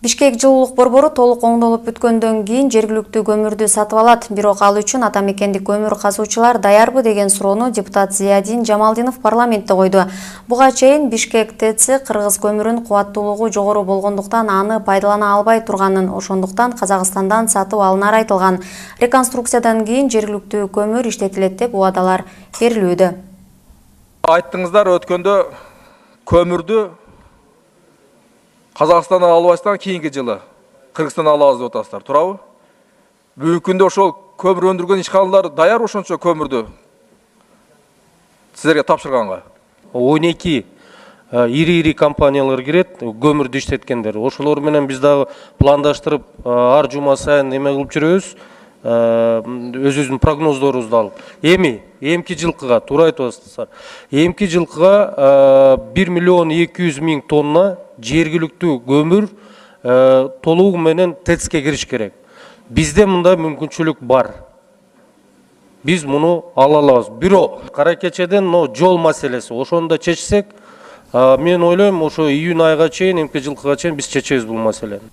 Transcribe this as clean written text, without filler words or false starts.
Бишкек жылуулук борбору толук оңдолуп бүткөндөн кийин жергиликтүү көмүрдү сатып алат. Бирок ал үчүн ата мекендик көмүр казуучулар даярбы деген суроону депутат Зиядин Жамалдинов парламентте койду. Буга чейин Бишкек ТЭЦ кыргыз көмүрүн кубаттуулугу жогору болгондуктан аны пайдалана албай турганын, ошондуктан Казакстандан сатып алынары айтылган. Реконструкциядан кийин жергиликтүү көмүр иштетилет деп убадалар берилүүдө. Айттыңыздар, өткөндө көмүрдү Казакстандан албастан кийинки жылы Кыргызстандан алабыз деп атасыздар, туурабы? Бүгүнкү күндө ошол көмүр өндүргөн ишканалар даяр ошончо көмүрдү силерге тапшырганга? 12 ири компаниялар кирет, көмүрдү иштеткендер. Ошолор менен биз дагы пландаштырып, ар жума сайын эме кылып жүрөбүз. Өзүбүздүн прогноздорубузду алып. Эмки жылкыга туура айтып атасыздар. Эмки жылкыга 1 миллион 200 миң тонна жергиликтүү көмүр толугу менен ТЭЦке кириш керек. Бизде мындай мүмкүнчүлүк бар. Биз муну ала алабыз. Бирок кара кечеден жол маселеси. Ошону да чечсек, мен ойлойм, ошо июнь айга чейин, эмки жылкыга чейин биз чечебиз бул маселени.